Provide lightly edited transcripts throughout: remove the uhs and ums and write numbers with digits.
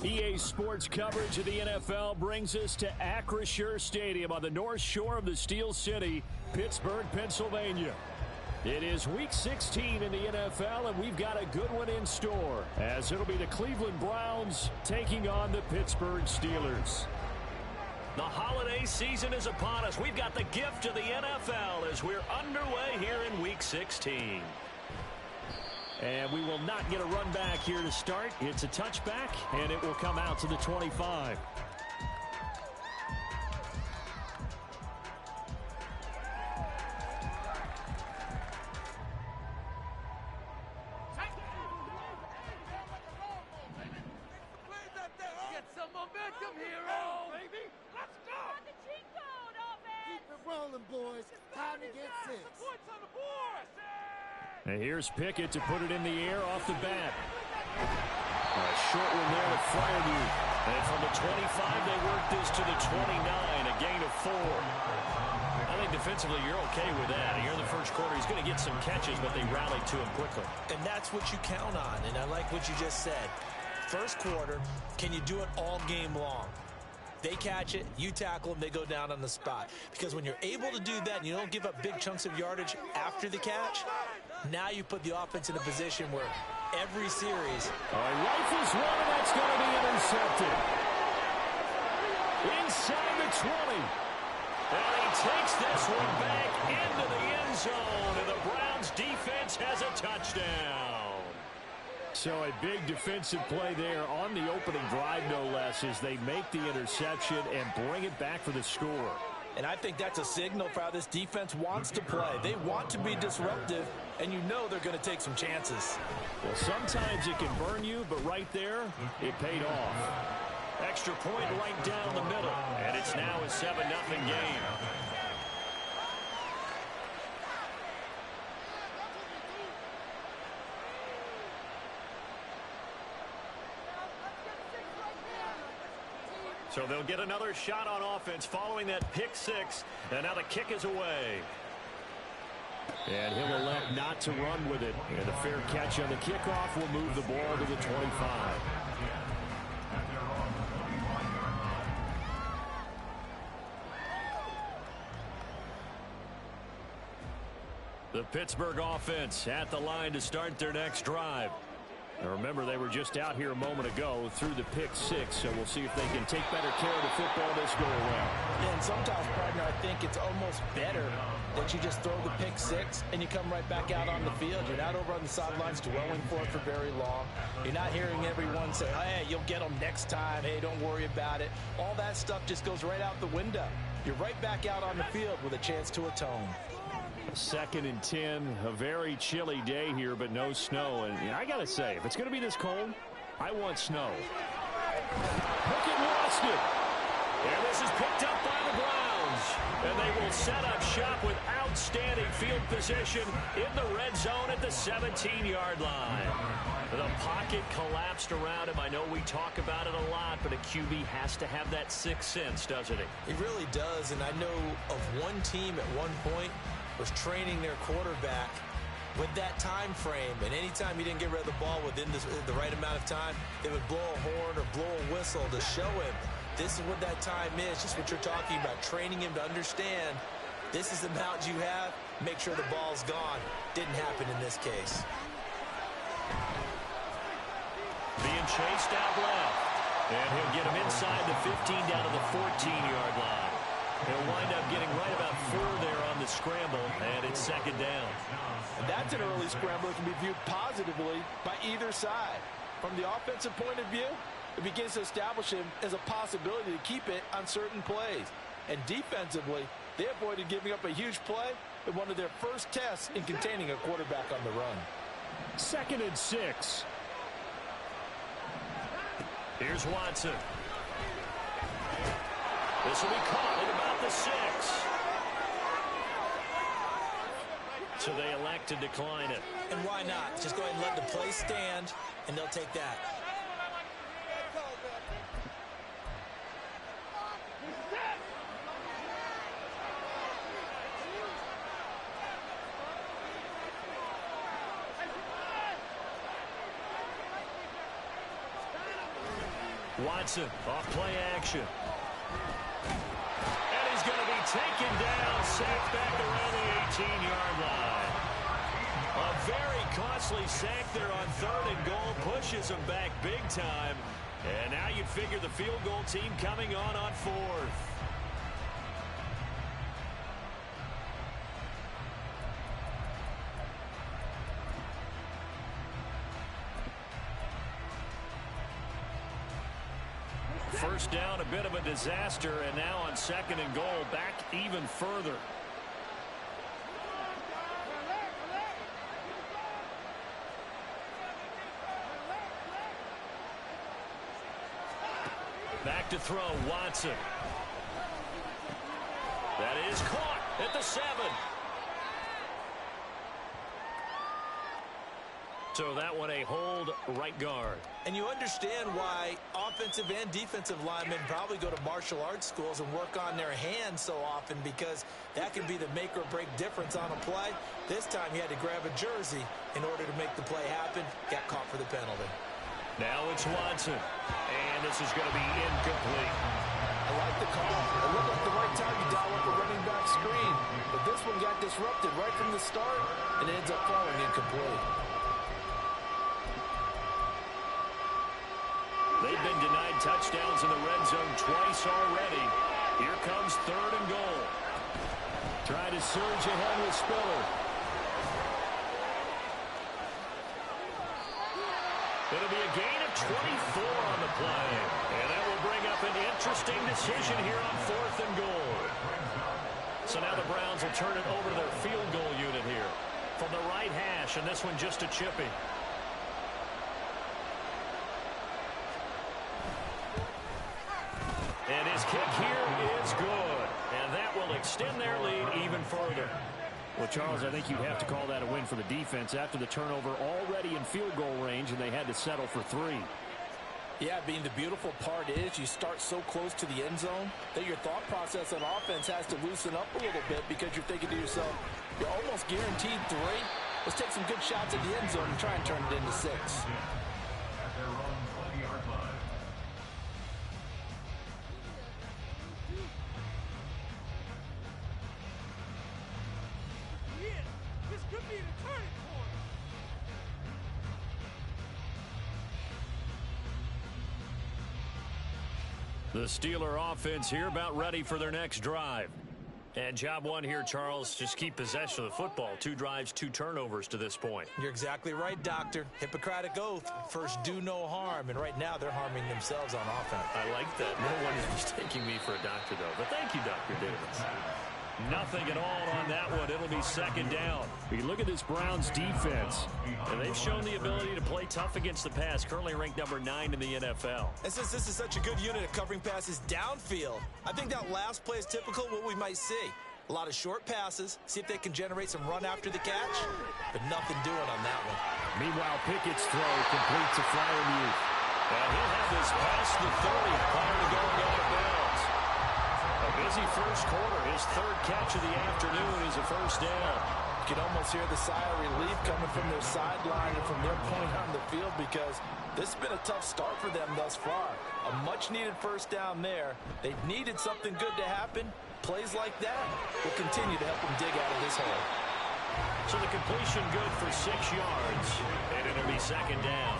EA Sports coverage of the NFL brings us to Acrisure Stadium on the north shore of the Steel City, Pittsburgh, Pennsylvania. It is Week 16 in the NFL, and we've got a good one in store, as it'll be the Cleveland Browns taking on the Pittsburgh Steelers. The holiday season is upon us. We've got the gift of the NFL as we're underway here in Week 16. And we will not get a run back here to start. It's a touchback, and it will come out to the 25. Get some momentum here, baby. Let's go. On the cheat code, offense. Keep it rolling, boys. Time to get six. Points on the board. And here's Pickett to put it in the air off the bat. A short one there to Freiermuth. And from the 25, they work this to the 29, a gain of 4. I think defensively you're okay with that. Here in the first quarter, he's going to get some catches, but they rallied to him quickly. And that's what you count on, and I like what you just said. First quarter, can you do it all game long? They catch it, you tackle them, they go down on the spot. Because when you're able to do that and you don't give up big chunks of yardage after the catch, now you put the offense in a position where every series... Rifles one, and that's going to be intercepted. Inside the 20. And he takes this one back into the end zone, and the Browns defense has a touchdown. So a big defensive play there on the opening drive, no less, as they make the interception and bring it back for the score. And I think that's a signal for how this defense wants to play. They want to be disruptive, and you know they're going to take some chances. Well, sometimes it can burn you, but right there, it paid off. Extra point right down the middle, and it's now a 7-0 game. So they'll get another shot on offense following that pick six, and now the kick is away. And he'll elect not to run with it. And a fair catch on the kickoff will move the ball to the 25. The Pittsburgh offense at the line to start their next drive. And remember, they were just out here a moment ago through the pick six, so we'll see if they can take better care of the football this go-around. Yeah, and sometimes, partner, I think it's almost better that you just throw the pick six and you come right back out on the field. You're not over on the sidelines dwelling for it for very long. You're not hearing everyone say, hey, you'll get them next time. Hey, don't worry about it. All that stuff just goes right out the window. You're right back out on the field with a chance to atone. 2nd and 10, a very chilly day here, but no snow. And I got to say, if it's going to be this cold, I want snow. Pickett lost it. And this is picked up by the Browns. And they will set up shop with outstanding field position in the red zone at the 17-yard line. The pocket collapsed around him. I know we talk about it a lot, but a QB has to have that sixth sense, doesn't he? It really does, and I know of one team at one point was training their quarterback with that time frame, and anytime he didn't get rid of the ball within the right amount of time, they would blow a horn or blow a whistle to show him this is what that time is, just what you're talking about, training him to understand this is the amount you have, make sure the ball's gone. Didn't happen in this case. Being chased out left, and he'll get him inside the 15 down to the 14-yard line. He'll wind up getting right about 4 there on the scramble, and it's 2nd down. And that's an early scramble that can be viewed positively by either side. From the offensive point of view, it begins to establish him as a possibility to keep it on certain plays. And defensively, they avoided giving up a huge play in one of their first tests in containing a quarterback on the run. 2nd and 6. Here's Watson. This will be caught at about the 6. So they elect to decline it. And why not? Just go ahead and let the play stand, and they'll take that. Watson off play action. And he's going to be taken down, sacked back around the 18-yard line. A very costly sack there on 3rd and goal, pushes him back big time. And now you'd figure the field goal team coming on 4th. First down, a bit of a disaster, and now on 2nd and goal, back even further. Back to throw, Watson. That is caught at the 7. So that one a hold, right guard. And you understand why offensive and defensive linemen probably go to martial arts schools and work on their hands so often, because that can be the make or break difference on a play. This time he had to grab a jersey in order to make the play happen. Got caught for the penalty. Now it's Watson. And this is going to be incomplete. I like the call. It looked like the right time to dial up a running back screen. But this one got disrupted right from the start and ends up falling incomplete. They've been denied touchdowns in the red zone twice already. Here comes 3rd and goal. Trying to surge ahead with Spiller. It'll be a gain of 24 on the play. And that will bring up an interesting decision here on 4th and goal. So now the Browns will turn it over to their field goal unit here. From the right hash, and this one just a chippy. And his kick here is good. And that will extend their lead even further. Well, Charles, I think you have to call that a win for the defense after the turnover already in field goal range, and they had to settle for 3. Yeah, Bean, the beautiful part is you start so close to the end zone that your thought process on offense has to loosen up a little bit, because you're thinking to yourself, you're almost guaranteed 3. Let's take some good shots at the end zone and try and turn it into 6. This could be the turning point. The Steeler offense here about ready for their next drive. And job one here, Charles, just keep possession of the football. 2 drives, 2 turnovers to this point. You're exactly right, Doctor. Hippocratic oath. First, do no harm. And right now, they're harming themselves on offense. I like that. No one is mistaking me for a doctor, though. But thank you, Dr. Davis. Nothing at all on that one. It'll be 2nd down. You look at this Browns defense. And they've shown the ability to play tough against the pass, currently ranked number 9 in the NFL. And since this is such a good unit of covering passes downfield, I think that last play is typical of what we might see. A lot of short passes, see if they can generate some run after the catch, but nothing doing on that one. Meanwhile, Pickett's throw completes a flying youth. And he'll have this past the 30 prior to going out of bounds. A busy first quarter. His 3rd catch of the afternoon is a first down. You can almost hear the sigh of relief coming from their sideline and from their point on the field, because this has been a tough start for them thus far. A much-needed first down there. They needed something good to happen. Plays like that will continue to help them dig out of this hole. So the completion good for 6 yards, and it'll be 2nd down.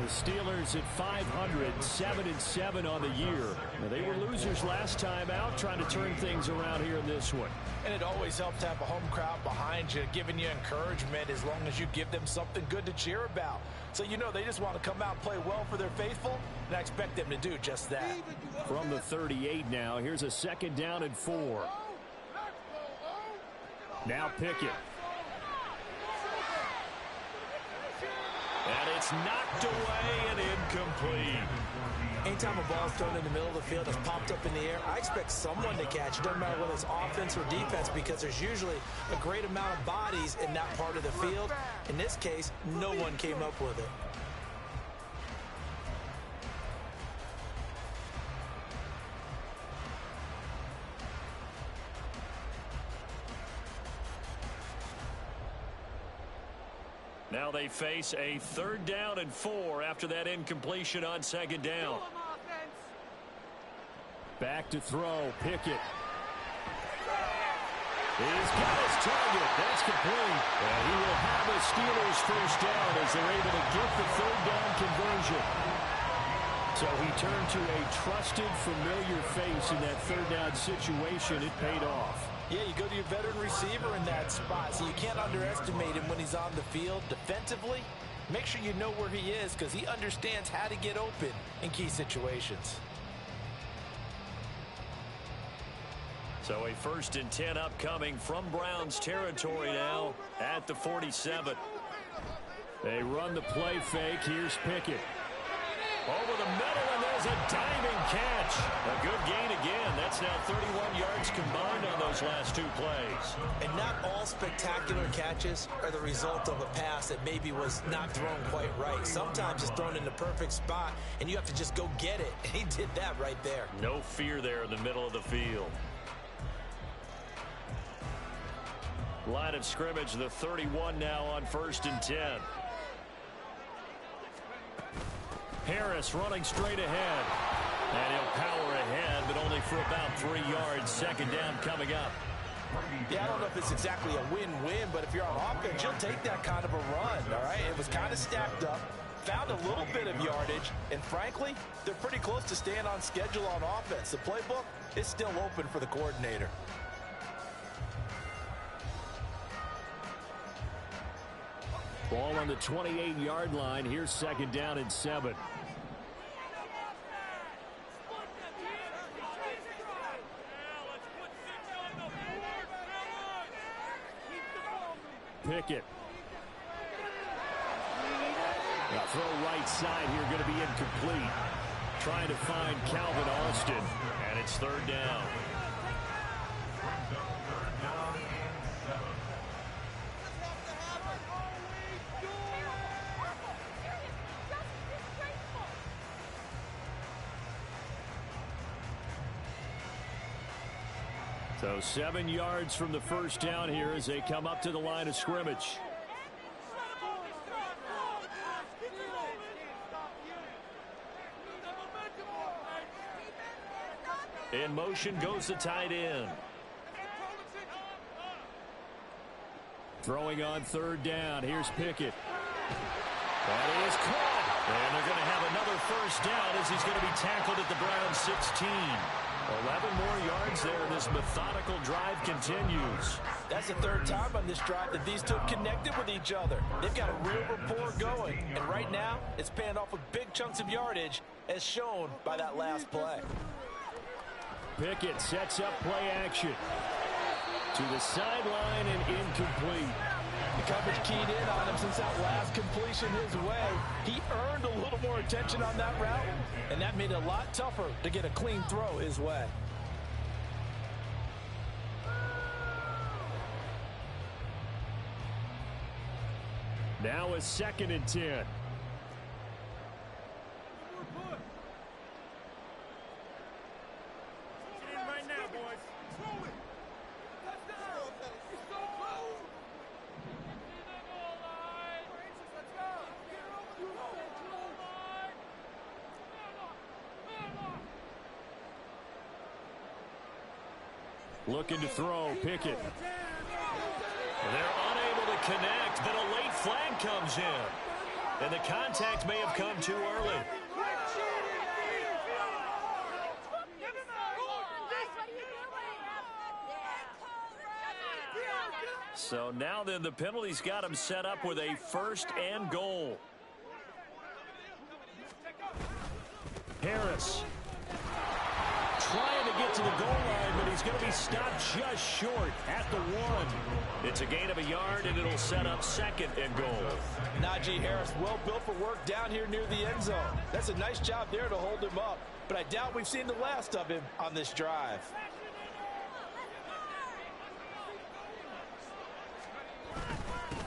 The Steelers at 500, 7-7 on the year. Now, they were losers last time out, trying to turn things around here in this one. And it always helps to have a home crowd behind you, giving you encouragement as long as you give them something good to cheer about. So you know they just want to come out and play well for their faithful, and I expect them to do just that. From the 38 now, here's a 2nd down and 4. Now Pickett. And it's knocked away and incomplete. Anytime a ball's thrown in the middle of the field, it's popped up in the air, I expect someone to catch it. Doesn't matter whether it's offense or defense, because there's usually a great amount of bodies in that part of the field. In this case, no one came up with it. Now they face a 3rd down and 4 after that incompletion on 2nd down. Back to throw. Pickett. He's got his target. That's complete. And he will have the Steelers first down as they're able to get the third down conversion. So he turned to a trusted, familiar face in that third down situation. It paid off. Yeah, you go to your veteran receiver in that spot, so you can't underestimate him when he's on the field. Defensively, make sure you know where he is because he understands how to get open in key situations. So a 1st and 10 upcoming from Browns territory now at the 47. They run the play fake. Here's Pickett. Over the middle, and there's a diving catch. A good gain again. That's now 31 yards combined on those last 2 plays. And not all spectacular catches are the result of a pass that maybe was not thrown quite right. Sometimes it's thrown in the perfect spot, and you have to just go get it. And he did that right there. No fear there in the middle of the field. Line of scrimmage, the 31 now on 1st and 10. Harris running straight ahead. And he'll power ahead, but only for about 3 yards. 2nd down coming up. Yeah, I don't know if it's exactly a win-win, but if you're on offense, you'll take that kind of a run, all right? It was kind of stacked up, found a little bit of yardage, and frankly, they're pretty close to staying on schedule on offense. The playbook is still open for the coordinator. Ball on the 28-yard line. Here's 2nd down and 7. Pickett. Now throw right side here, going to be incomplete. Trying to find Calvin Austin, and it's 3rd down. So 7 yards from the first down here as they come up to the line of scrimmage. In motion goes the tight end. Throwing on 3rd down. Here's Pickett. That is caught. And they're going to have another first down as he's going to be tackled at the Browns 16. 11 more yards there. This methodical drive continues. That's the 3rd time on this drive that these two have connected with each other. They've got a real rapport going. And right now, it's paying off with big chunks of yardage as shown by that last play. Pickett sets up play action. To the sideline and incomplete. The coverage keyed in on him since that last completion his way. He earned a little more attention on that route, and that made it a lot tougher to get a clean throw his way. Now a 2nd and 10. Looking to throw, Pickett. They're unable to connect, but a late flag comes in. And the contact may have come too early. So now then the penalty's got him set up with a 1st and goal. Harris. Trying to get to the goal line, but he's going to be stopped just short at the 1. It's a gain of a yard, and it'll set up 2nd and goal. Najee Harris, well built for work down here near the end zone. That's a nice job there to hold him up, but I doubt we've seen the last of him on this drive.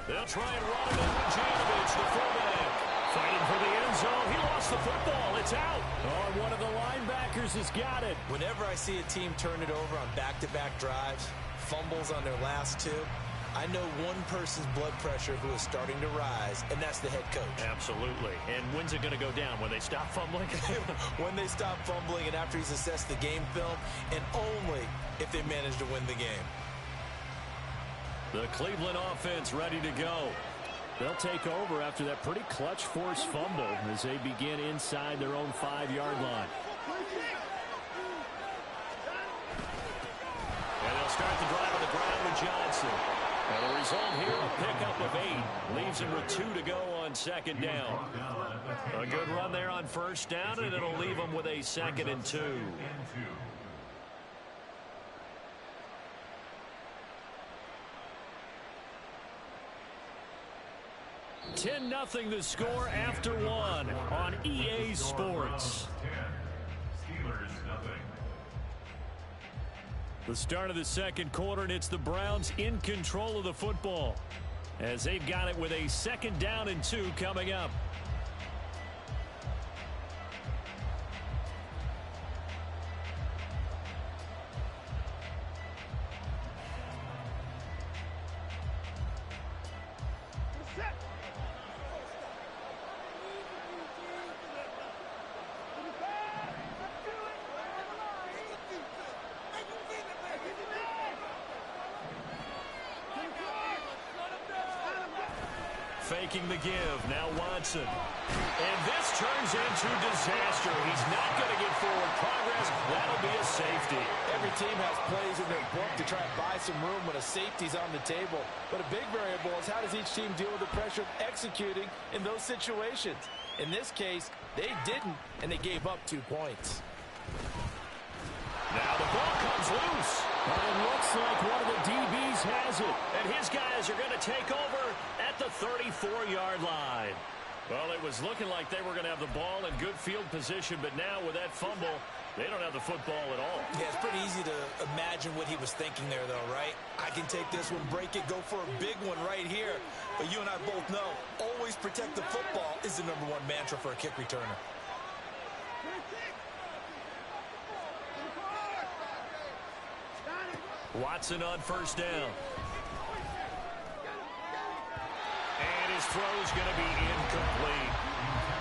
They'll try and run it in. Janovich, the fullback, fighting for the end zone. He lost the football. It's out. Oh, one of the linebackers has got it. Whenever I see a team turn it over on back-to-back drives, fumbles on their last 2, I know one person's blood pressure who is starting to rise, and that's the head coach. Absolutely. And when's it going to go down? When they stop fumbling? When they stop fumbling and after he's assessed the game film, and only if they manage to win the game. The Cleveland offense ready to go. They'll take over after that pretty clutch forced fumble as they begin inside their own 5-yard line. And they'll start the drive on the ground with Johnson. And the result here, a pickup of 8. Leaves him with 2 to go on second down. A good run there on first down, and it'll leave him with a 2nd and 2. 10-0 the score after 1 on EA Sports. The start of the second quarter, and it's the Browns in control of the football as they've got it with a 2nd down and 2 coming up. Faking the give. Now Watson. And this turns into disaster. He's not going to get forward progress. That'll be a safety. Every team has plays in their book to try and buy some room when a safety's on the table. But a big variable is how does each team deal with the pressure of executing in those situations. In this case, they didn't, and they gave up 2 points. Now the ball comes loose. And it looks like one of the DBs has it. And his guys are going to take over at the 34-yard line. Well, it was looking like they were going to have the ball in good field position, but now with that fumble, they don't have the football at all. Yeah, it's pretty easy to imagine what he was thinking there, though, right? I can take this one, break it, go for a big one right here. But you and I both know, always protect the football is the #1 mantra for a kick returner. Watson on first down. And his throw's going to be incomplete.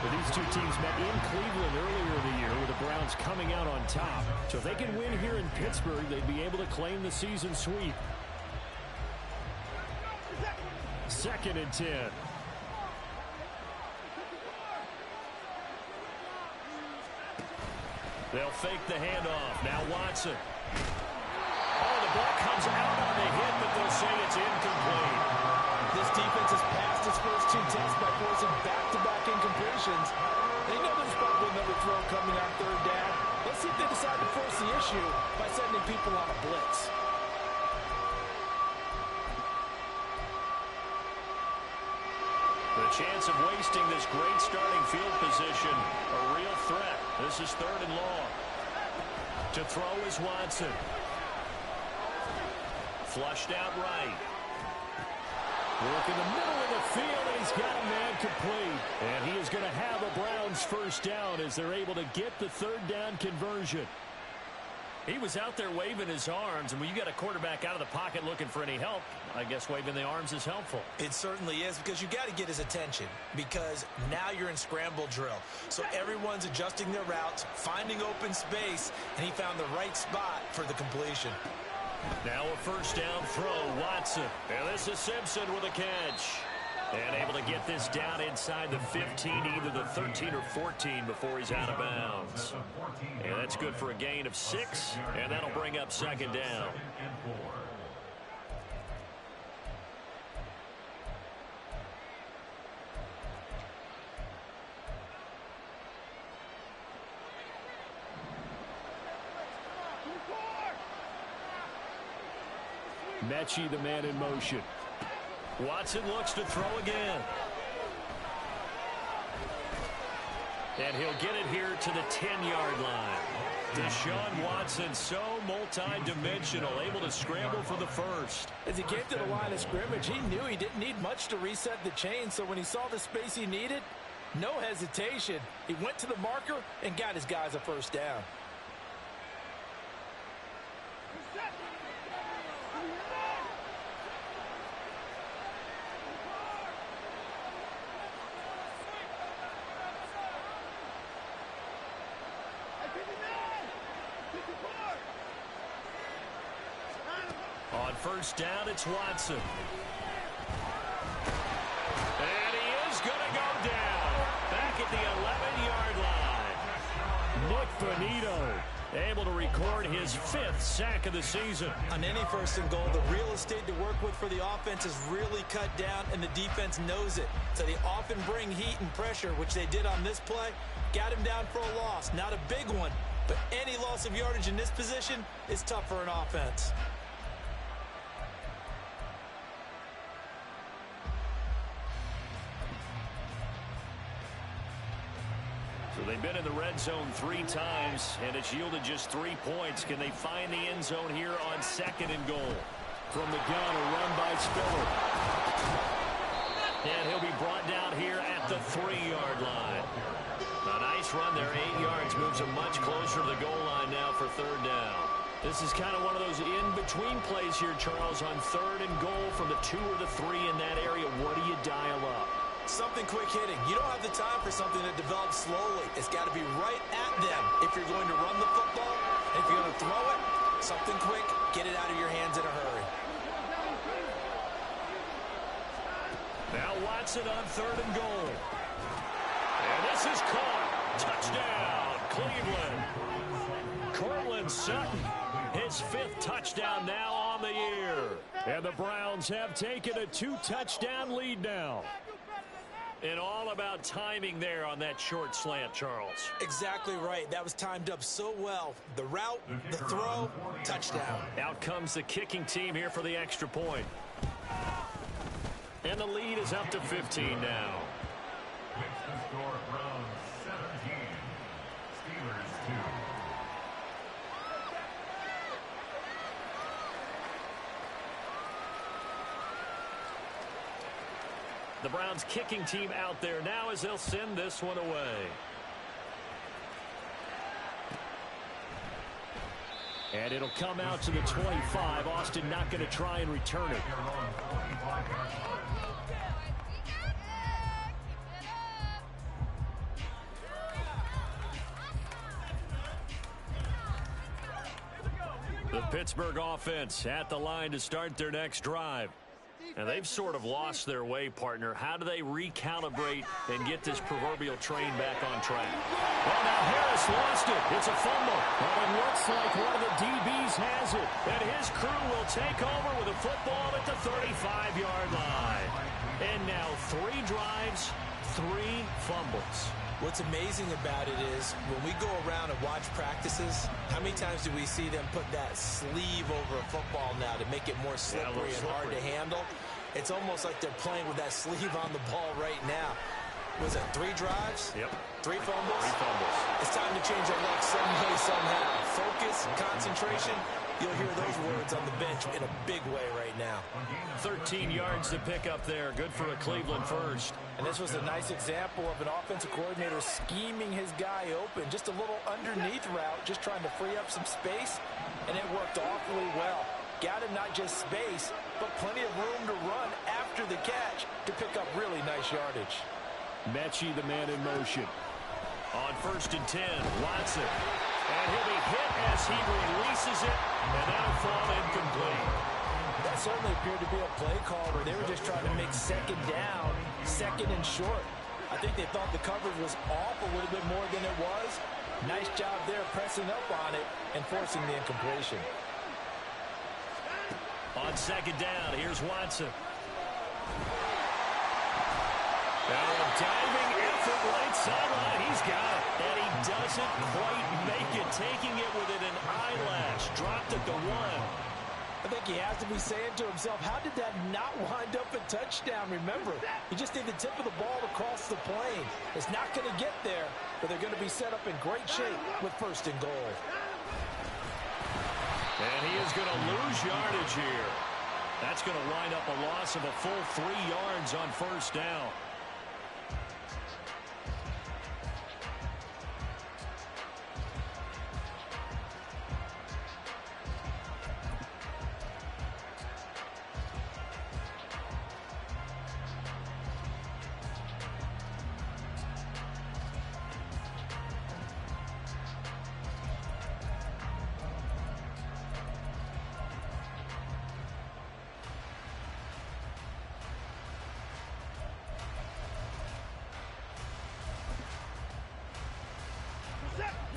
Well, these two teams met in Cleveland earlier in the year with the Browns coming out on top. So if they can win here in Pittsburgh, they'd be able to claim the season sweep. 2nd and 10. They'll fake the handoff. Now Watson. Oh, the ball comes out on the hit, but they'll say it's incomplete. This defense has passed its first 2 tests by forcing back-to-back incompletions. They know there's probably another throw coming on 3rd down. Let's see if they decide to force the issue by sending people on a blitz. The chance of wasting this great starting field position, a real threat. This is 3rd and long. To throw is Watson. Flushed out right. Work in the middle of the field, and he's got a man complete. And he is going to have a Browns first down as they're able to get the 3rd down conversion. He was out there waving his arms, and when you got a quarterback out of the pocket looking for any help, I guess waving the arms is helpful. It certainly is, because you got to get his attention, because now you're in scramble drill. So everyone's adjusting their routes, finding open space, and he found the right spot for the completion. Now a first down throw, Watson. And this is Simpson with a catch. And able to get this down inside the 15, either the 13 or 14 before he's out of bounds. And that's good for a gain of 6, and that'll bring up 2nd down. Mechie, the man in motion. Watson looks to throw again. And he'll get it here to the 10-yard line. Deshaun Watson, so multi-dimensional, able to scramble for the first. As he came to the line of scrimmage, he knew he didn't need much to reset the chain, so when he saw the space he needed, no hesitation. He went to the marker and got his guys a first down. On first down, it's Watson. And he is going to go down. Back at the 11-yard line. Nick Bonito able to record his 5th sack of the season. On any first and goal, the real estate to work with for the offense is really cut down, and the defense knows it. So they often bring heat and pressure, which they did on this play. Got him down for a loss. Not a big one, but any loss of yardage in this position is tough for an offense. So they've been in the red zone 3 times, and it's yielded just 3 points. Can they find the end zone here on 2nd and goal? From the gun, a run by Spiller. And he'll be brought down here at the 3-yard line. A nice run there, 8 yards, moves him much closer to the goal line now for 3rd down. This is kind of one of those in-between plays here, Charles, on 3rd and goal from the 2 or the 3 in that area. What do you dial up? Something quick hitting. You don't have the time for something that develops slowly. It's got to be right at them if you're going to run the football. And if you're going to throw it, something quick, get it out of your hands in a hurry. Now Watson on 3rd and goal. And this is caught. Touchdown, Cleveland. Cortland Sutton, his 5th touchdown now on the year. And the Browns have taken a 2-touchdown lead now. And all about timing there on that short slant, Charles. Exactly right. That was timed up so well. The route, the throw, touchdown. Out comes the kicking team here for the extra point. And the lead is up to 15 now. Makes the score Browns 17, Steelers 2. The Browns kicking team out there now as they'll send this one away. And it'll come out to the 25. Austin not going to try and return it. The Pittsburgh offense at the line to start their next drive. And they've sort of lost their way, partner. How do they recalibrate and get this proverbial train back on track? Well, now Harris lost it. It's a fumble. And it looks like one of the DBs has it. And his crew will take over with a football at the 35-yard line. And now 3 drives, 3 fumbles. What's amazing about it is when we go around and watch practices, how many times do we see them put that sleeve over a football now to make it more slippery and hard to handle? It's almost like they're playing with that sleeve on the ball right now. Was it 3 drives? Yep. 3 fumbles? 3 fumbles. It's time to change our luck some way, somehow. Focus, concentration. You'll hear those words on the bench in a big way right now. 13 yards to pick up there. Good for a Cleveland first. And this was a nice example of an offensive coordinator scheming his guy open. Just a little underneath route, just trying to free up some space, and it worked awfully well. Got him not just space, but plenty of room to run after the catch to pick up really nice yardage. Mechie, the man in motion. On 1st and 10, Watson. And he'll be hit as he releases it, and that'll fall incomplete. That certainly appeared to be a play call where they were just trying to make 2nd down, 2nd and short. I think they thought the coverage was off a little bit more than it was. Nice job there pressing up on it and forcing the incompletion. On 2nd down, here's Watson. Now a diving effort right sideline. He's got it. And he doesn't quite make it. Taking it within an eyelash. Dropped at the 1. I think he has to be saying to himself, how did that not wind up a touchdown? Remember, he just did the tip of the ball across the plane. It's not going to get there, but they're going to be set up in great shape with 1st and goal. And he is going to lose yardage here. That's going to wind up a loss of a full 3 yards on 1st down.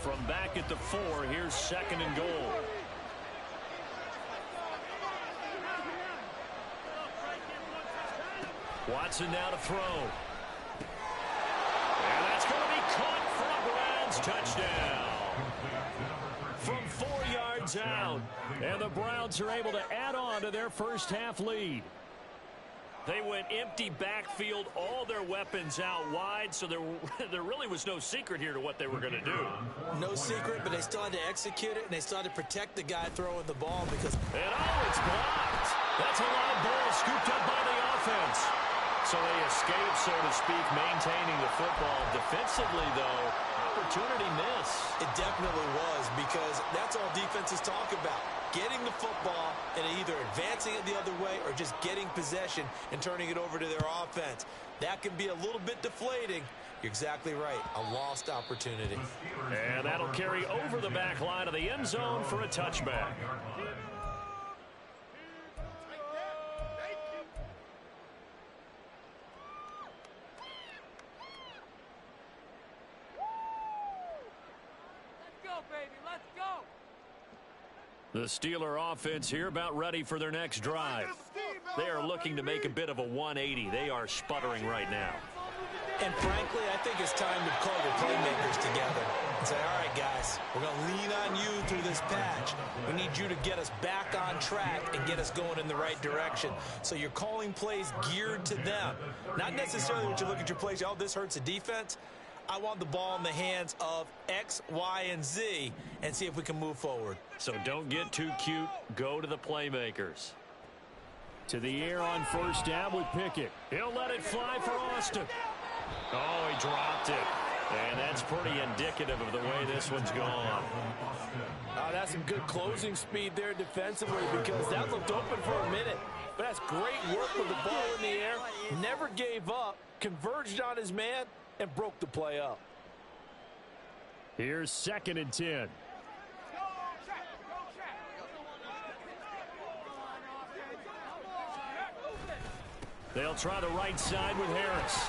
From back at the 4, here's 2nd and goal. Watson now to throw. And that's going to be caught for a Browns touchdown. From 4 yards out. And the Browns are able to add on to their first half lead. They went empty backfield, all their weapons out wide, so there really was no secret here to what they were going to do. No secret, but they still had to execute it, and they still had to protect the guy throwing the ball because... And it's blocked. That's a live ball scooped up by the offense. So they escape, so to speak, maintaining the football. Defensively, though, opportunity miss. It definitely was, because that's all defenses talk about. Getting the football and either advancing it the other way or just getting possession and turning it over to their offense. That can be a little bit deflating. You're exactly right. A lost opportunity. And that'll carry over the back line of the end zone for a touchback. The Steeler offense here about ready for their next drive. They are looking to make a bit of a 180. They are sputtering right now. And frankly, I think it's time to call your playmakers together and say, all right, guys, we're going to lean on you through this patch. We need you to get us back on track and get us going in the right direction. So you're calling plays geared to them. Not necessarily when you look at your plays, oh, this hurts the defense. I want the ball in the hands of X, Y, and Z and see if we can move forward. So don't get too cute. Go to the playmakers. To the air on first down with Pickett. He'll let it fly for Austin. Oh, he dropped it. And that's pretty indicative of the way this one's gone. That's some good closing speed there defensively, because that looked open for a minute. But that's great work with the ball in the air. Never gave up. Converged on his man and broke the play up. Here's 2nd and 10. They'll try the right side with Harris.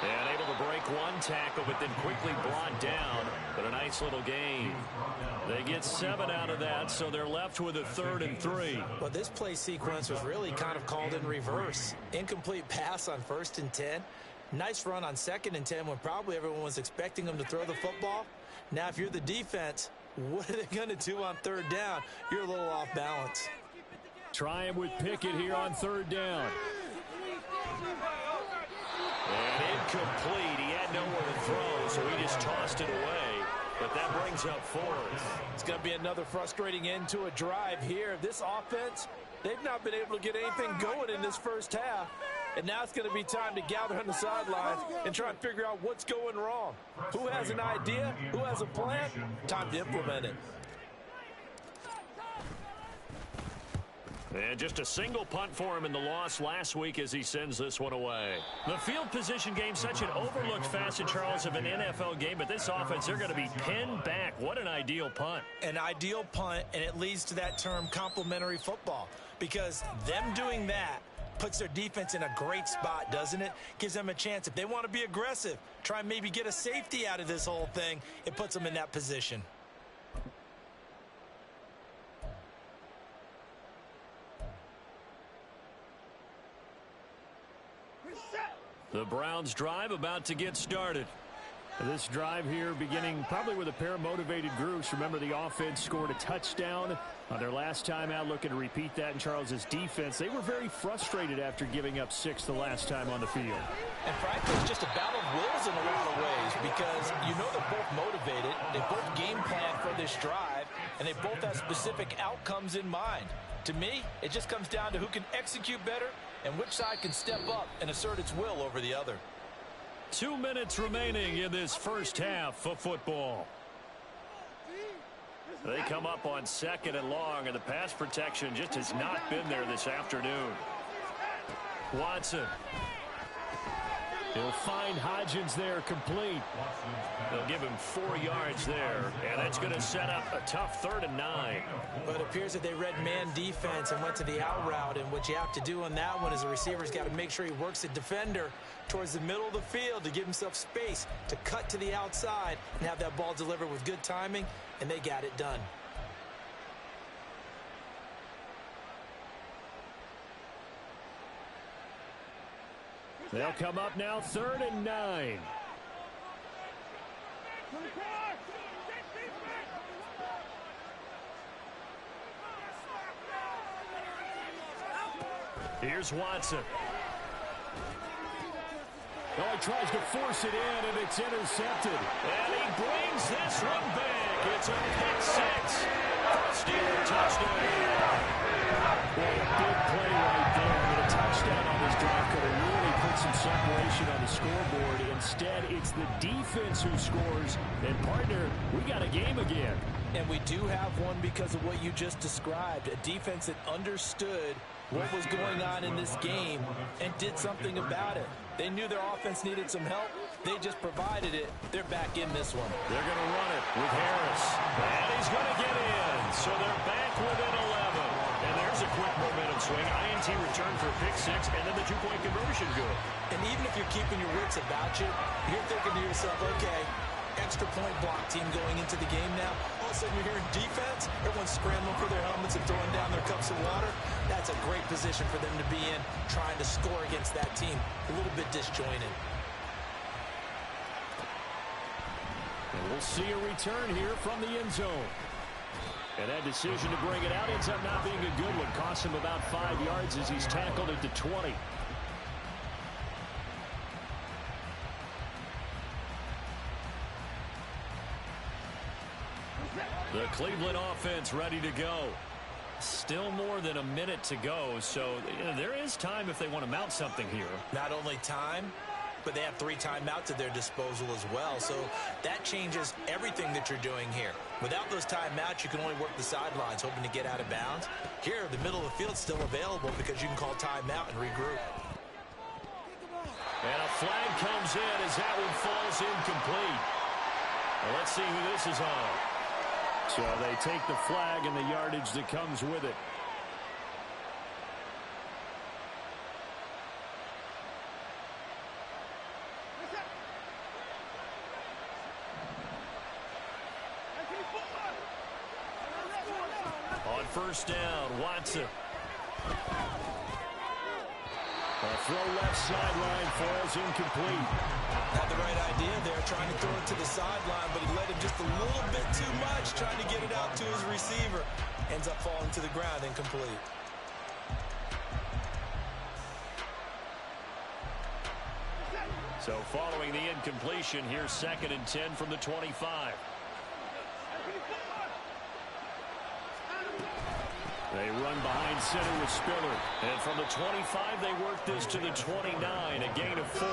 And able to break one tackle, but then quickly brought down. But a nice little gain. They get 7 out of that, so they're left with a 3rd and 3. Well, this play sequence was really kind of called in reverse. Incomplete pass on 1st and 10. Nice run on 2nd and 10 when probably everyone was expecting them to throw the football. Now, if you're the defense, what are they going to do on 3rd down? You're a little off balance. Trying with Pickett here on 3rd down. And incomplete. He had nowhere to throw, so he just tossed it away. But that brings up 4th. It's going to be another frustrating end to a drive here. This offense, they've not been able to get anything going in this first half. And now it's going to be time to gather on the sidelines and try and figure out what's going wrong. Who has an idea? Who has a plan? Time to implement it. And just a single punt for him in the loss last week as he sends this one away. The field position game, such an overlooked facet, Charles, of an NFL game, but this offense, they're going to be pinned back. What an ideal punt. An ideal punt, and it leads to that term complementary football, because them doing that puts their defense in a great spot, doesn't it? Gives them a chance. If they want to be aggressive, try and maybe get a safety out of this whole thing, it puts them in that position. The Browns drive about to get started. This drive here beginning probably with a pair of motivated groups. Remember, the offense scored a touchdown on their last time out, looking to repeat that in Charles's defense. They were very frustrated after giving up 6 the last time on the field. And frankly, it's just a battle of wills in a lot of ways, because you know they're both motivated. They both game plan for this drive, and they both have specific outcomes in mind. To me, it just comes down to who can execute better and which side can step up and assert its will over the other. 2 minutes remaining in this first half of football. They come up on 2nd and long, and the pass protection just has not been there this afternoon. Watson. He'll find Hodgins there complete. They'll give him 4 yards there, and that's going to set up a tough 3rd and 9. But it appears that they read man defense and went to the out route, and what you have to do on that one is the receiver's got to make sure he works the defender towards the middle of the field to give himself space to cut to the outside and have that ball delivered with good timing, and they got it done. They'll come up now 3rd and 9. Here's Watson. Oh, he tries to force it in, and it's intercepted. And he brings this one back. It's a pick 6. Steeler touchdown. Boy, a big play right there. And a touchdown on this drive could have really put some separation on the scoreboard. Instead, it's the defense who scores. And, partner, we got a game again. And we do have one because of what you just described. A defense that understood what was going on in this game and did something about it. They knew their offense needed some help. They just provided it. They're back in this one. They're going to run it with Harris. And he's going to get in. So they're back within 11. And there's a quick momentum swing. INT return for pick 6, and then the 2-point conversion good. And even if you're keeping your wits about you, you're thinking to yourself, okay, extra point block team going into the game now. All of a sudden you're hearing defense. Everyone's scrambling for their helmets and throwing down their cups of water. That's a great position for them to be in, trying to score against that team. A little bit disjointed. And we'll see a return here from the end zone. And that decision to bring it out ends up not being a good one. Costs him about 5 yards as he's tackled at the 20. The Cleveland offense ready to go. Still more than a minute to go, so there is time if they want to mount something here. Not only time, but they have 3 timeouts at their disposal as well. So that changes everything that you're doing here. Without those timeouts, you can only work the sidelines, hoping to get out of bounds. Here, the middle of the field's still available because you can call timeout and regroup. And a flag comes in as that one falls incomplete. Well, let's see who this is on. So they take the flag and the yardage that comes with it. On first down, Watson. A throw left sideline falls incomplete. Had the right idea there, trying to throw it to the sideline, but he led him just a little bit too much, trying to get it out to his receiver. Ends up falling to the ground, incomplete. So following the incompletion, here's 2nd and 10 from the 25. They run behind center with Spiller. And from the 25, they work this to the 29, a gain of 4.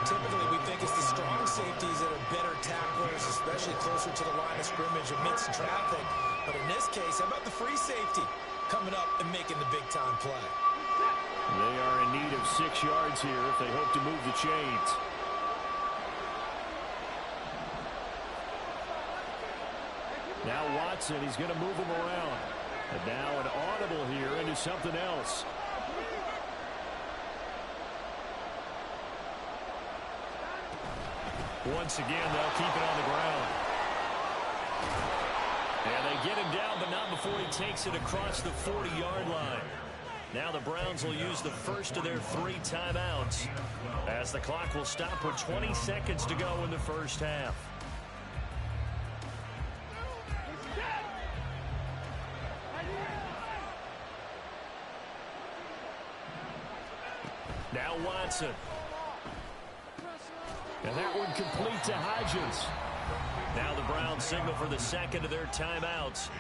Typically, we think it's the strong safeties that are better tacklers, especially closer to the line of scrimmage amidst traffic. But in this case, how about the free safety coming up and making the big-time play? They are in need of 6 yards here if they hope to move the chains. Now Watson, he's going to move him around. And now an audible here into something else. Once again, they'll keep it on the ground. And they get him down, but not before he takes it across the 40-yard line. Now the Browns will use the first of their 3 timeouts as the clock will stop with 20 seconds to go in the first half. Now Watson. And that one complete to Hodgins. Now the Browns signal for the 2nd of their timeouts.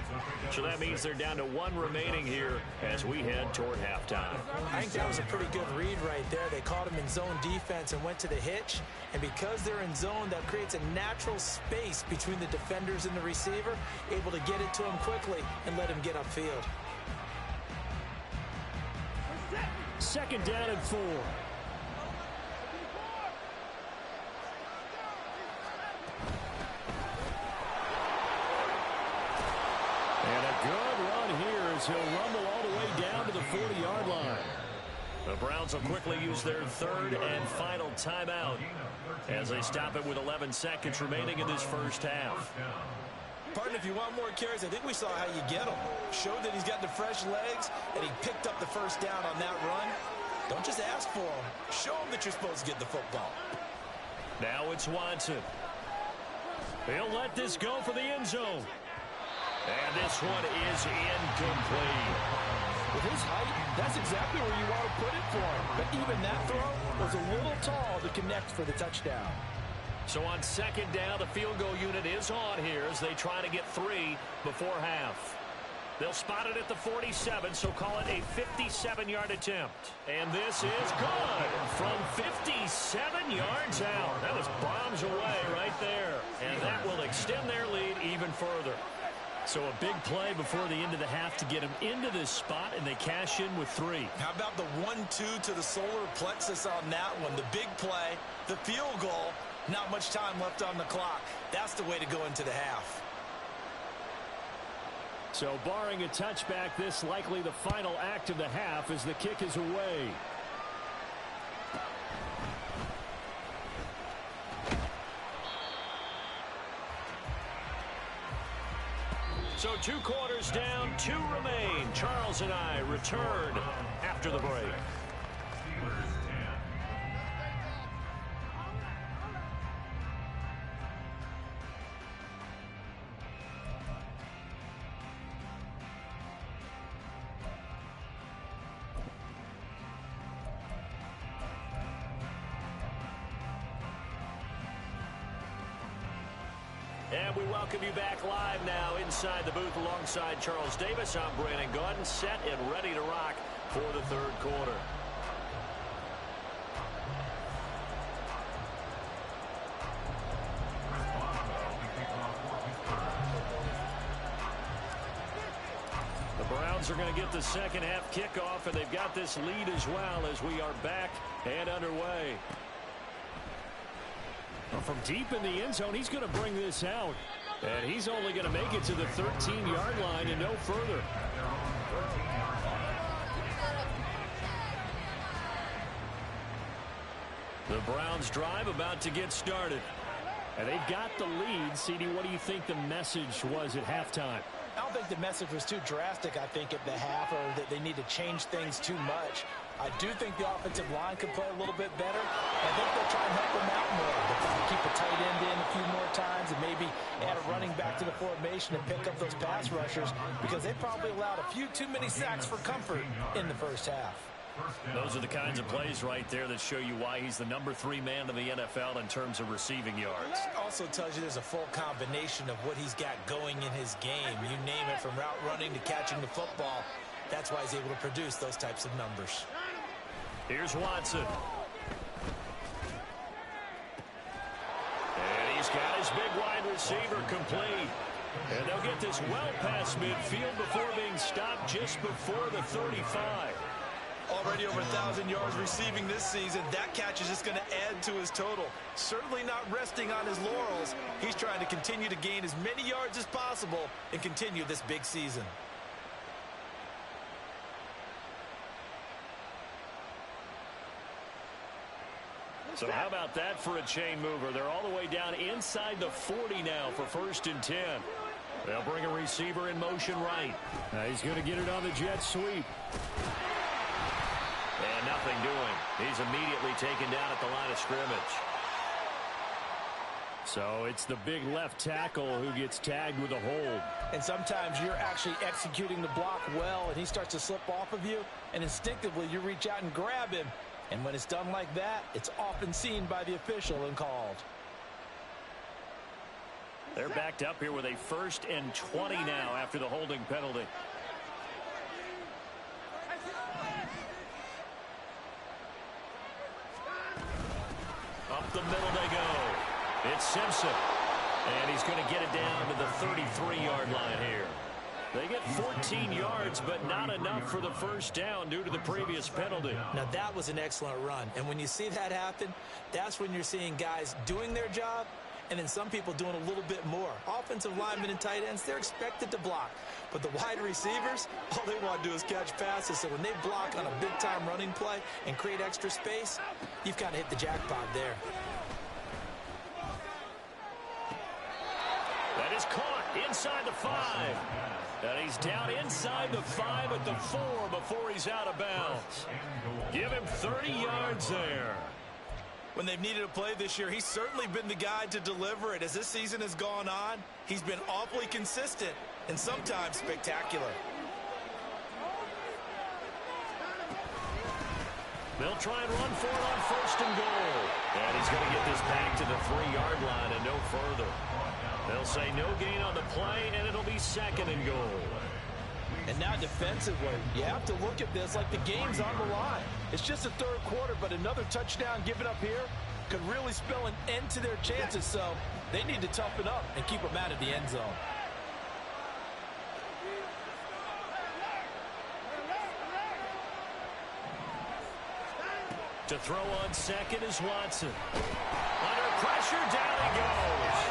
So that means they're down to 1 remaining here as we head toward halftime. I think that was a pretty good read right there. They caught him in zone defense and went to the hitch. And because they're in zone, that creates a natural space between the defenders and the receiver, able to get it to him quickly and let him get upfield. 2nd down and 4. And a good run here as he'll rumble all the way down to the 40-yard line. The Browns will quickly use their third and final timeout as they stop it with 11 seconds remaining in this first half. Pardon, if you want more carries, I think we saw how you get them. Showed that he's got the fresh legs, and he picked up the first down on that run. Don't just ask for them. Show them that you're supposed to get the football. Now it's Watson. He'll let this go for the end zone. And this one is incomplete. With his height, that's exactly where you want to put it for him. But even that throw was a little tall to connect for the touchdown. So on second down, the field goal unit is on here as they try to get 3 before half. They'll spot it at the 47, so call it a 57-yard attempt. And this is good from 57 yards out. That was bombs away right there. And that will extend their lead even further. So a big play before the end of the half to get them into this spot, and they cash in with 3. How about the 1-2 to the solar plexus on that one? The big play, the field goal, not much time left on the clock. That's the way to go into the half. So barring a touchback, this likely the final act of the half as the kick is away. So 2 quarters down, 2 remain. Charles and I return after the break. And we welcome you back live now inside the booth alongside Charles Davis. I'm Brandon Gaudin, set and ready to rock for the third quarter. The Browns are going to get the second half kickoff, and they've got this lead as well as we are back and underway. From deep in the end zone, he's going to bring this out. And he's only going to make it to the 13-yard line and no further. The Browns drive about to get started. And they've got the lead. CD, what do you think the message was at halftime? I don't think the message was too drastic, I think, at the half, or that they need to change things too much. I do think the offensive line could play a little bit better. I think they'll try and help them out more. They'll try to keep a tight end in a few more times and maybe add a running back to the formation and pick up those pass rushers because they probably allowed a few too many sacks for comfort in the first half. Those are the kinds of plays right there that show you why he's the number 3 man in the NFL in terms of receiving yards. Also tells you there's a full combination of what he's got going in his game. You name it, from route running to catching the football. That's why he's able to produce those types of numbers. Here's Watson. And he's got his big wide receiver complete. And they'll get this well past midfield before being stopped just before the 35. Already over 1,000 yards receiving this season. That catch is just going to add to his total. Certainly not resting on his laurels. He's trying to continue to gain as many yards as possible and continue this big season. So how about that for a chain mover? They're all the way down inside the 40 now for 1st and 10. They'll bring a receiver in motion right. He's going to get it on the jet sweep. And nothing doing. He's immediately taken down at the line of scrimmage. So it's the big left tackle who gets tagged with a hold. And sometimes you're actually executing the block well, and he starts to slip off of you, and instinctively you reach out and grab him. And when it's done like that, it's often seen by the official and called. They're backed up here with a 1st and 20 now after the holding penalty. Up the middle they go. It's Simpson. And he's going to get it down to the 33-yard line here. They get 14 yards, but not enough for the first down due to the previous penalty. Now, that was an excellent run. And when you see that happen, that's when you're seeing guys doing their job and then some people doing a little bit more. Offensive linemen and tight ends, they're expected to block. But the wide receivers, all they want to do is catch passes. So when they block on a big-time running play and create extra space, you've kind of hit the jackpot there. That is caught inside the 5. And he's down inside the 5 at the 4 before he's out of bounds. Give him 30 yards there. When they've needed a play this year, he's certainly been the guy to deliver it. As this season has gone on, he's been awfully consistent and sometimes spectacular. They'll try and run for it on 1st and goal. And he's going to get this back to the 3-yard line and no further. They'll say no gain on the play, and it'll be 2nd and goal. And now defensively, you have to look at this like the game's on the line. It's just the 3rd quarter, but another touchdown given up here could really spell an end to their chances. So they need to toughen up and keep them out of the end zone. To throw on 2nd is Watson. Under pressure, down he goes.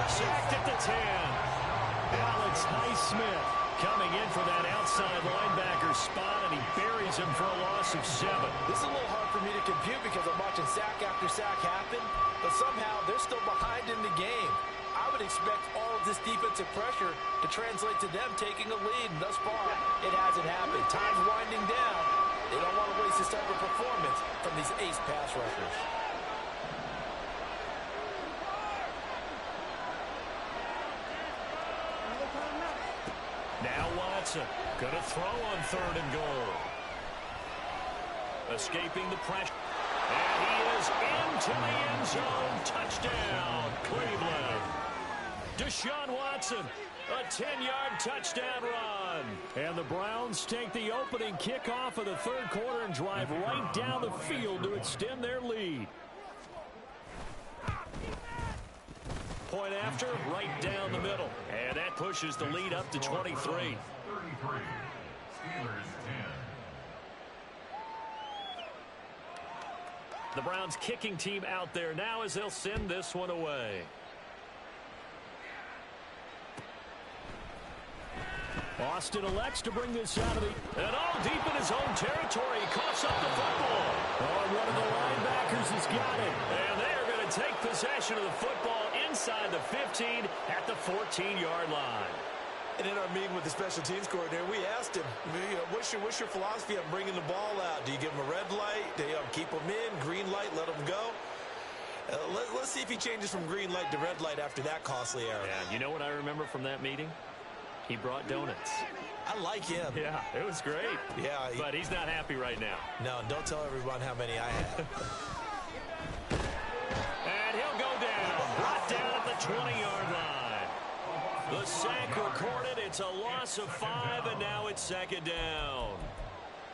Sacked at the 10. Alex Highsmith coming in for that outside linebacker spot, and he buries him for a loss of 7. This is a little hard for me to compute because I'm watching sack after sack happen, but somehow they're still behind in the game. I would expect all of this defensive pressure to translate to them taking a lead, and thus far, it hasn't happened. Time's winding down. They don't want to waste this type of performance from these ace pass rushers. Now Watson going to throw on 3rd and goal. Escaping the pressure. And he is into the end zone. Touchdown, Cleveland. Deshaun Watson, a 10-yard touchdown run. And the Browns take the opening kickoff of the 3rd quarter and drive right down the field to extend their lead. Point after, right down the middle. And that pushes the lead up to 23. 33. Steelers 10. The Browns kicking team out there now as they'll send this one away. Austin elects to bring this out of the... And all deep in his own territory. He coughs up the football. Oh, one of the linebackers has got it. And they are going to take possession of the football inside the 15 at the 14-yard line. And in our meeting with the special teams coordinator, we asked him, what's your philosophy on bringing the ball out? Do you give him a red light? Do you keep him in? Green light, let him go? Let's see if he changes from green light to red light after that costly error. Yeah, you know what I remember from that meeting? He brought donuts. I like him. Yeah, it was great. Yeah. But he's not happy right now. No, don't tell everyone how many I had. And he'll go down. Brought down at the 20-yard line. The sack recorded. It's a loss of 5, and now it's 2nd down.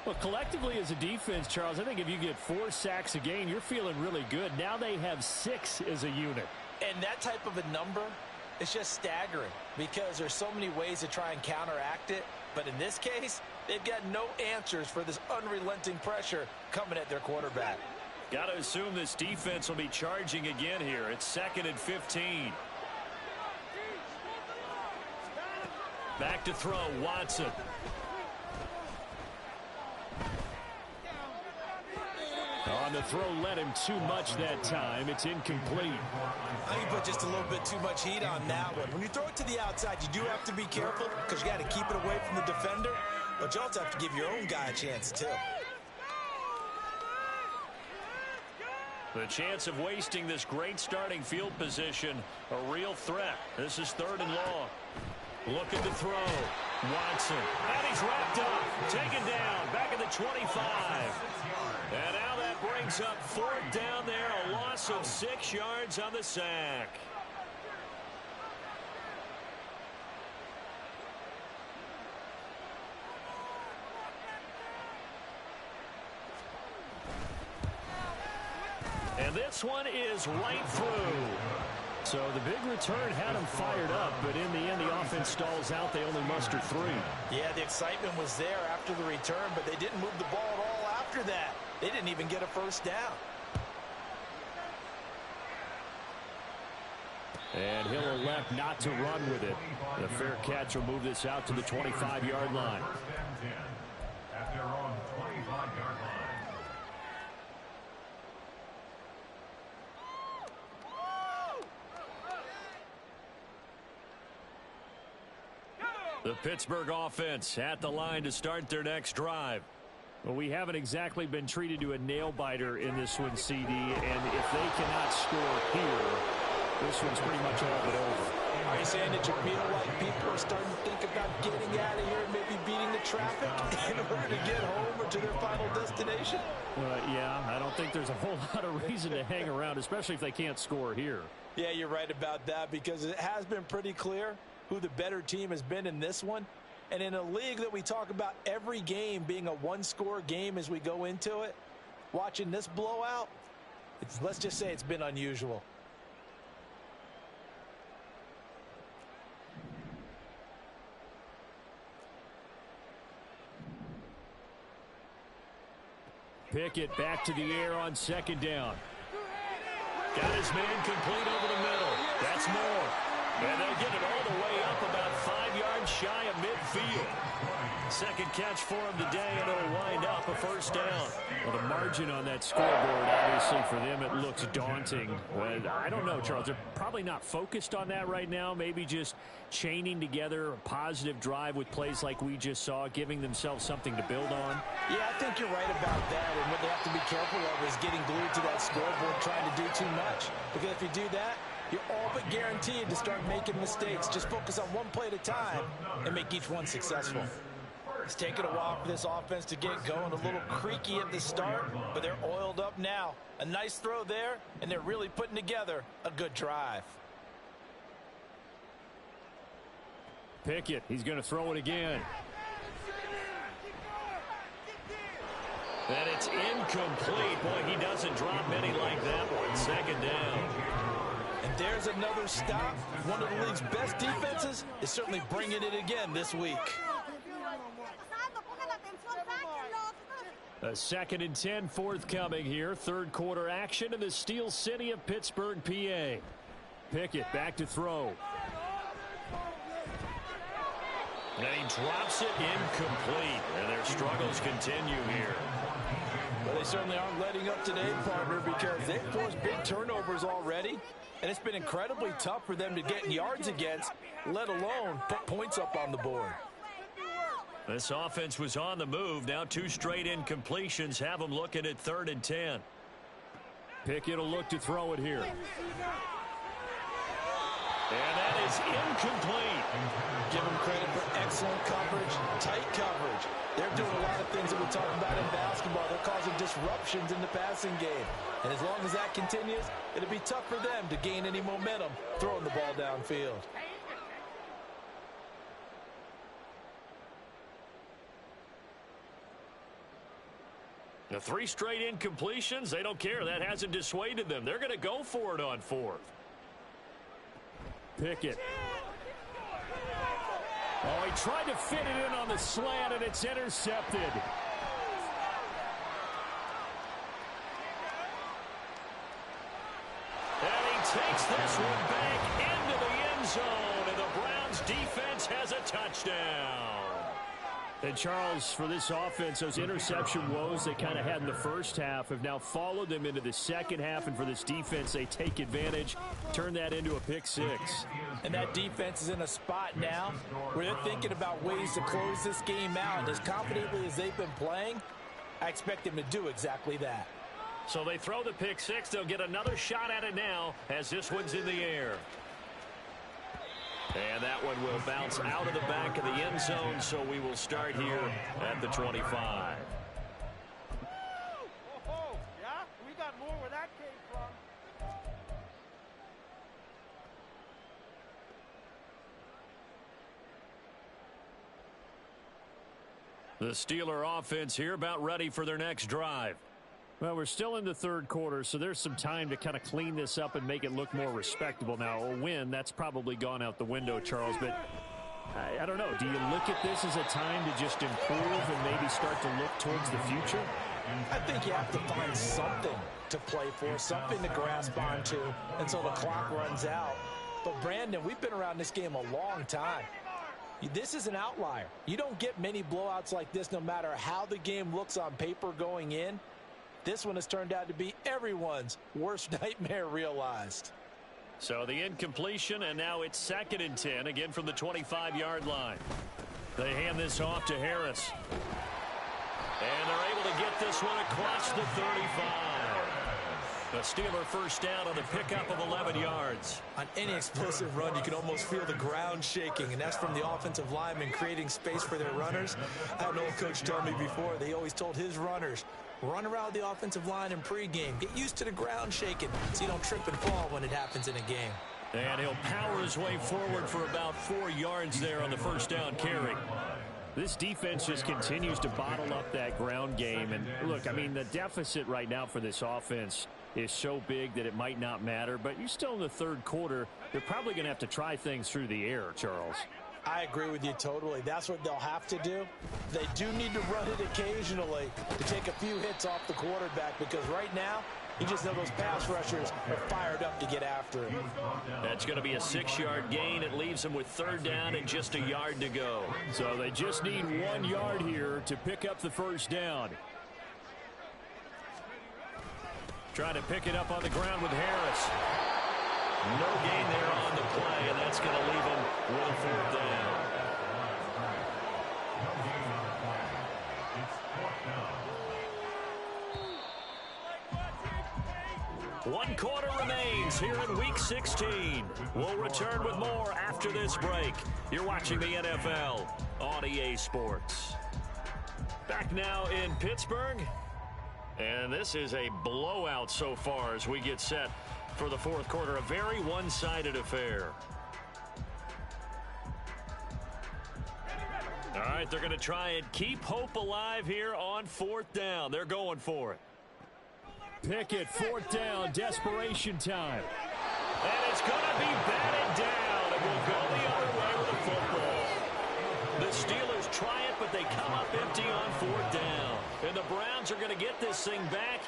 Well, collectively as a defense, Charles, I think if you get 4 sacks a game, you're feeling really good. Now they have 6 as a unit. And that type of a number, it's just staggering because there's so many ways to try and counteract it. But in this case, they've got no answers for this unrelenting pressure coming at their quarterback. Got to assume this defense will be charging again here. It's 2nd and 15. Back to throw, Watson. On the throw, led him too much that time. It's incomplete. I think you put just a little bit too much heat on that one. When you throw it to the outside, you do have to be careful because you got to keep it away from the defender. But you also have to give your own guy a chance, too. The chance of wasting this great starting field position, a real threat. This is 3rd and long. Looking to throw. Watson. And he's wrapped up. Taken down. Back at the 25. And now that brings up 4th down there. A loss of 6 yards on the sack. And this one is right through. So the big return had them fired up, but in the end, the offense stalls out. They only muster 3. Yeah, the excitement was there after the return, but they didn't move the ball at all after that. They didn't even get a 1st down. And he'll elect not to run with it. The fair catch will move this out to the 25-yard line. At their own 25-yard line. The Pittsburgh offense at the line to start their next drive. Well, we haven't exactly been treated to a nail-biter in this one, CD, and if they cannot score here, this one's pretty much all but over. Are you saying that you feel like people are starting to think about getting out of here and maybe beating the traffic in order to get home or to their final destination? Yeah, I don't think there's a whole lot of reason to hang around, especially if they can't score here. Yeah, you're right about that, because it has been pretty clear who the better team has been in this one. And in a league that we talk about every game being a one-score game as we go into it, watching this blowout, let's just say it's been unusual. Pickett back to the air on second down. Got his man complete over the middle. That's more. And they'll get it all the way up about 5 yards shy of midfield. Second catch for him today, and it'll wind up a first down. Well, the margin on that scoreboard, obviously, for them, it looks daunting. But I don't know, Charles. They're probably not focused on that right now. Maybe just chaining together a positive drive with plays like we just saw, giving themselves something to build on. Yeah, I think you're right about that. And what they have to be careful of is getting glued to that scoreboard, trying to do too much. Because if you do that, you're all but guaranteed to start making mistakes. Just focus on one play at a time and make each one successful. It's taken a while for this offense to get going. A little creaky at the start, but they're oiled up now. A nice throw there, and they're really putting together a good drive. Pickett, he's going to throw it again. And it's incomplete. Boy, he doesn't drop many like that one. Second down. And there's another stop. One of the league's best defenses is certainly bringing it again this week. A 2nd and 10 forthcoming here. Third quarter action in the Steel City of Pittsburgh, PA. Pickett back to throw. And he drops it incomplete. And their struggles continue here. Well, they certainly aren't letting up today, partner, because they've forced big turnovers already. And it's been incredibly tough for them to get yards against, let alone put points up on the board. This offense was on the move. Now 2 straight incompletions have them looking at 3rd and 10. Pickett will look to throw it here. And that is incomplete. Give them credit for excellent coverage, tight coverage. They're doing a lot of things that we talk about in basketball. They're causing disruptions in the passing game. And as long as that continues, it'll be tough for them to gain any momentum throwing the ball downfield. The 3 straight incompletions, they don't care. That hasn't dissuaded them. They're going to go for it on 4th. Pickett. Oh, he tried to fit it in on the slant, and it's intercepted. And he takes this one back into the end zone, and the Browns defense has a touchdown. And Charles, for this offense, those interception woes they kind of had in the first half have now followed them into the second half. And for this defense, they take advantage, turn that into a pick 6. And that defense is in a spot now where they're thinking about ways to close this game out. And as confidently as they've been playing, I expect them to do exactly that. So they throw the pick 6. They'll get another shot at it now as this one's in the air. And that one will bounce out of the back of the end zone, so we will start here at the 25. Yeah, we got more where that came from. The Steeler offense here about ready for their next drive. Well, we're still in the third quarter, so there's some time to kind of clean this up and make it look more respectable. Now, a win, that's probably gone out the window, Charles, but I don't know. Do you look at this as a time to just improve and maybe start to look towards the future? I think you have to find something to play for, something to grasp onto until the clock runs out. But, Brandon, we've been around this game a long time. This is an outlier. You don't get many blowouts like this no matter how the game looks on paper going in. This one has turned out to be everyone's worst nightmare realized. So the incompletion, and now it's 2nd and 10, again from the 25-yard line. They hand this off to Harris. And they're able to get this one across the 35. The Steeler first down on the pickup of 11 yards. On any explosive run, you can almost feel the ground shaking, and that's from the offensive linemen creating space for their runners. I had an old coach tell me before, they always told his runners, run around the offensive line in pregame. Get used to the ground shaking so you don't trip and fall when it happens in a game. And he'll power his way forward for about 4 yards there on the first down carry. This defense just continues to bottle up that ground game. And look, I mean, the deficit right now for this offense is so big that it might not matter. But you're still in the 3rd quarter. They're probably going to have to try things through the air, Charles. I agree with you totally. That's what they'll have to do. They do need to run it occasionally to take a few hits off the quarterback, because right now, you just know those pass rushers are fired up to get after him. That's going to be a 6-yard gain. It leaves them with 3rd down and just a yard to go. So they just need 1 yard here to pick up the first down. Trying to pick it up on the ground with Harris. No gain there on the play, and that's going to leave him with a 4th down. One quarter remains here in Week 16. We'll return with more after this break. You're watching the NFL on EA Sports. Back now in Pittsburgh. And this is a blowout so far as we get set for the 4th quarter. A very one-sided affair. All right, they're going to try and keep hope alive here on 4th down. They're going for it. Pickett, 4th down, desperation time. And it's going to be batted down. It will go the other way with the football. The Steelers try it, but they come up empty on 4th down. And the Browns are going to get this thing back.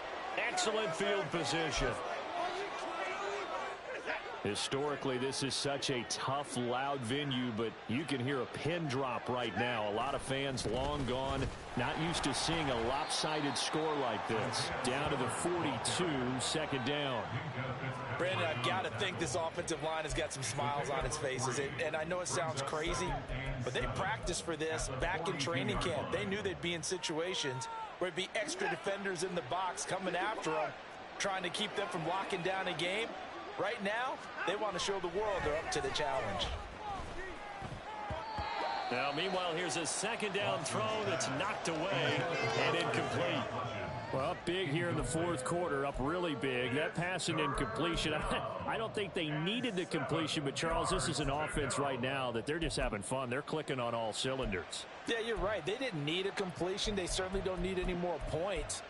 Excellent field position. Historically, this is such a tough, loud venue, but you can hear a pin drop right now. A lot of fans long gone, not used to seeing a lopsided score like this. Down to the 42, 2nd down. Brandon, I've got to think this offensive line has got some smiles on its faces. And I know it sounds crazy, but they practiced for this back in training camp. They knew they'd be in situations where it'd be extra defenders in the box coming after them, trying to keep them from locking down a game. Right now, they want to show the world they're up to the challenge. Now, meanwhile, here's a 2nd down throw that's knocked away and incomplete. Well, big here in the 4th quarter, up really big. That pass and incompletion, I don't think they needed the completion, but, Charles, this is an offense right now that they're just having fun. They're clicking on all cylinders. Yeah, you're right. They didn't need a completion. They certainly don't need any more points,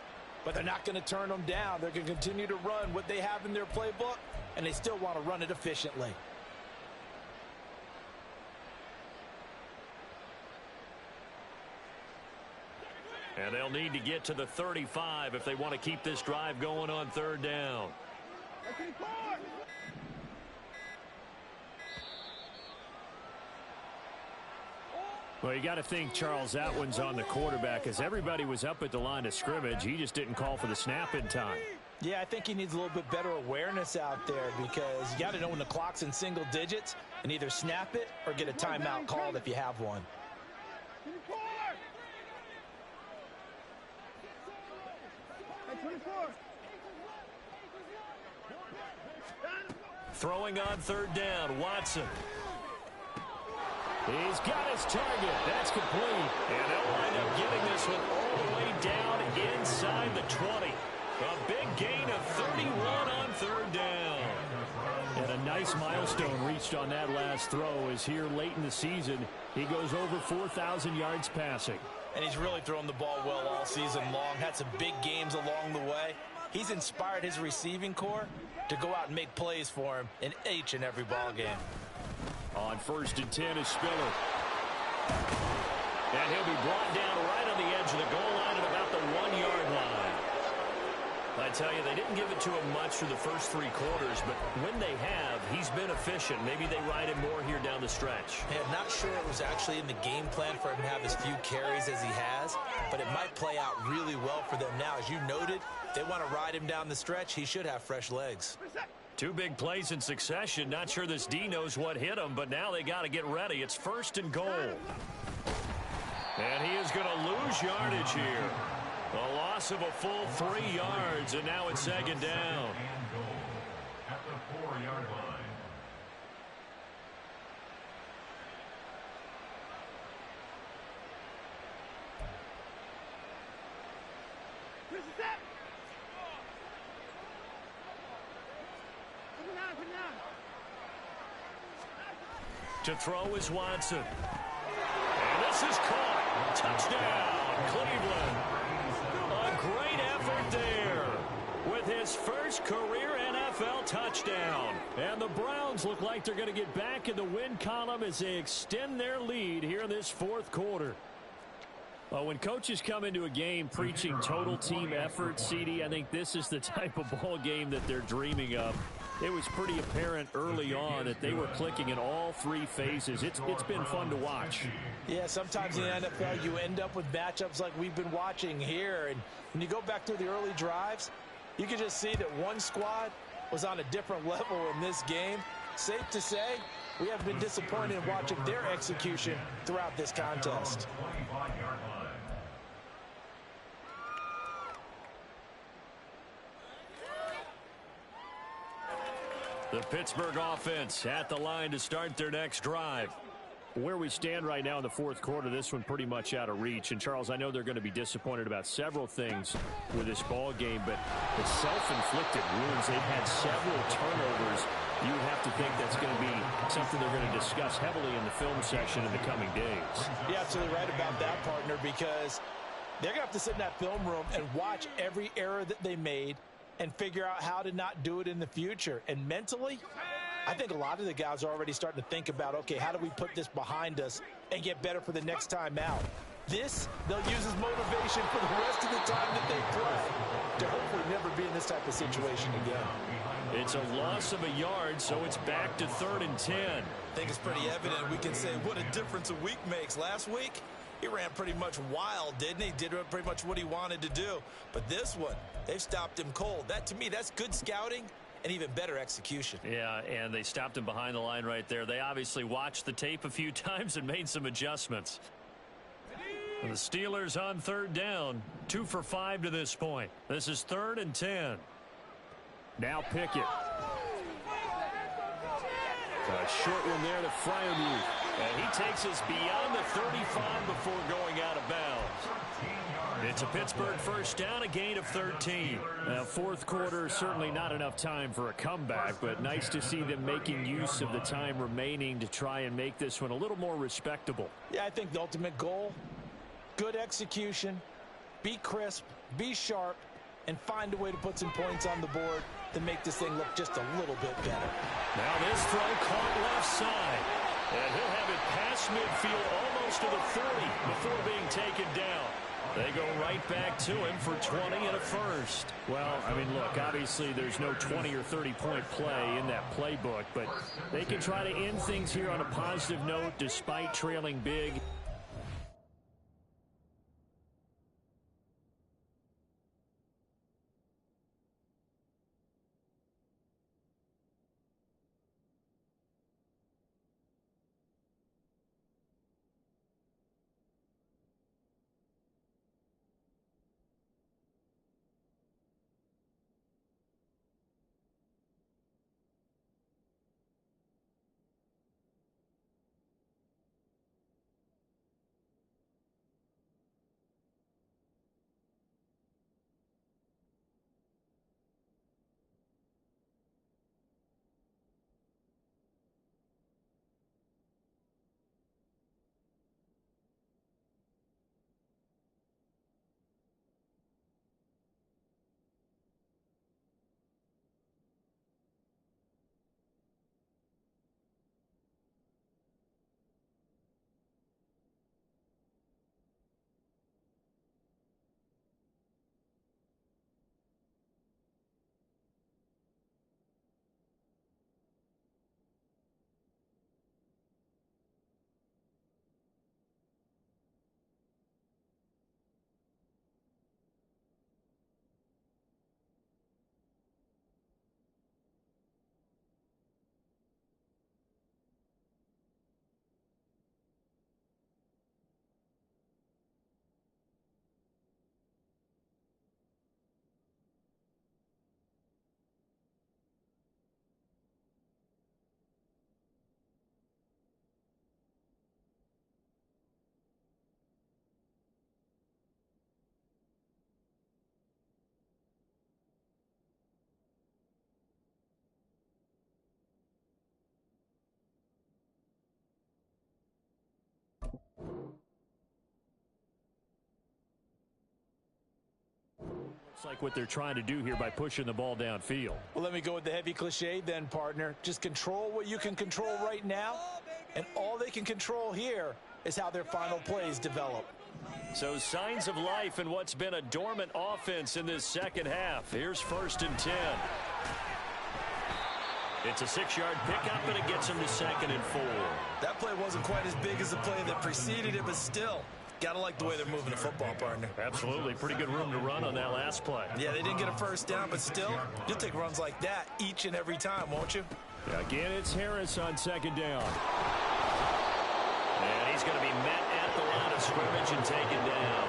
but they're not going to turn them down. They're going to continue to run what they have in their playbook, and they still want to run it efficiently. And they'll need to get to the 35 if they want to keep this drive going on 3rd down. Well, you got to think, Charles, that one's on the quarterback, as everybody was up at the line of scrimmage. He just didn't call for the snap in time. Yeah, I think he needs a little bit better awareness out there, because you got to know when the clock's in single digits and either snap it or get a timeout called if you have one. Throwing on 3rd down, Watson. He's got his target. That's complete. And they'll wind up getting this one all the way down inside the 20. A big gain of 31 on 3rd down. And a nice milestone reached on that last throw, as here late in the season, he goes over 4,000 yards passing. And he's really thrown the ball well all season long. Had some big games along the way. He's inspired his receiving corps to go out and make plays for him in each and every ball game. On 1st and 10 is Spiller. And he'll be brought down right on the edge of the goal line at about the 1-yard line. I tell you, they didn't give it to him much through the first 3 quarters, but when they have, he's been efficient. Maybe they ride him more here down the stretch. Yeah, not sure it was actually in the game plan for him to have as few carries as he has, but it might play out really well for them now. As you noted, if they want to ride him down the stretch, he should have fresh legs. 2 big plays in succession. Not sure this D knows what hit him, but now they got to get ready. It's 1st and goal. And he is going to lose yardage here. A loss of a full 3 yards, and now it's 2nd down. At the 4-yard line. Chris is set. Come on, come on. To throw is Watson. And this is caught. Touchdown, Cleveland. A great effort there with his first career NFL touchdown. And the Browns look like they're going to get back in the win column as they extend their lead here in this 4th quarter. When coaches come into a game preaching total team effort, CD, I think this is the type of ball game that they're dreaming of. It was pretty apparent early on that they were clicking in all 3 phases. It's been fun to watch. Yeah, sometimes in the NFL you end up with matchups like we've been watching here. And when you go back through the early drives, you can just see that one squad was on a different level in this game. Safe to say, we have been disappointed in watching their execution throughout this contest. 25-yard line. The Pittsburgh offense at the line to start their next drive. Where we stand right now in the 4th quarter, this one pretty much out of reach. And, Charles, I know they're going to be disappointed about several things with this ball game, but it's self-inflicted wounds. They've had several turnovers. You would have to think that's going to be something they're going to discuss heavily in the film session in the coming days. You're absolutely right about that, partner, because they're going to have to sit in that film room and watch every error that they made and figure out how to not do it in the future. And mentally, I think a lot of the guys are already starting to think about, okay, how do we put this behind us and get better for the next time out? This, they'll use as motivation for the rest of the time that they play to hopefully never be in this type of situation again. It's a loss of a yard, so it's back to 3rd and 10. I think it's pretty evident. We can say what a difference a week makes. Last week, he ran pretty much wild, didn't he? Did pretty much what he wanted to do. But this one, they've stopped him cold. That, to me, that's good scouting and even better execution. Yeah, and they stopped him behind the line right there. They obviously watched the tape a few times and made some adjustments. And the Steelers on 3rd down, 2 for 5 to this point. This is 3rd and 10. Now Pickett. A short one there to Freiermuth. And he takes us beyond the 35 before going out of bounds. It's a Pittsburgh first down, a gain of 13. 4th quarter, certainly not enough time for a comeback, but nice to see them making use of the time remaining to try and make this one a little more respectable. Yeah, I think the ultimate goal, good execution, be crisp, be sharp, and find a way to put some points on the board to make this thing look just a little bit better. Now this throw caught left side. And he'll have it past midfield almost to the 40 before being taken down. They go right back to him for 20 and a first. Well, I mean, look, obviously there's no 20 or 30-point play in that playbook, but they can try to end things here on a positive note despite trailing big. It's like what they're trying to do here by pushing the ball downfield. Well, let me go with the heavy cliche then, partner. Just control what you can control right now, and all they can control here is how their final plays develop. So signs of life in what's been a dormant offense in this second half. Here's 1st and 10. It's a 6-yard pickup, and it gets him to 2nd and 4. That play wasn't quite as big as the play that preceded it, but still, gotta like the way they're moving the football, partner. Absolutely. Pretty good room to run on that last play. Yeah, they didn't get a first down, but still, you'll take runs like that each and every time, won't you? Again, it's Harris on 2nd down. And he's going to be met at the line of scrimmage and taken down.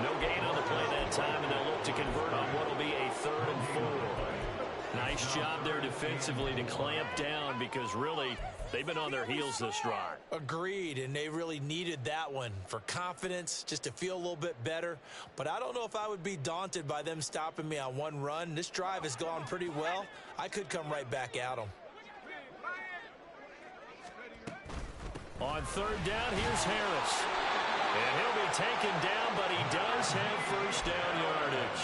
No gain on the play that time, and they'll look to convert on what will be a 3rd and 4. Nice job there defensively to clamp down because really they've been on their heels this drive. Agreed, and they really needed that one for confidence, just to feel a little bit better. But I don't know if I would be daunted by them stopping me on one run. This drive has gone pretty well. I could come right back at them. On 3rd down, here's Harris. And he'll be taken down, but he does have 1st down yardage.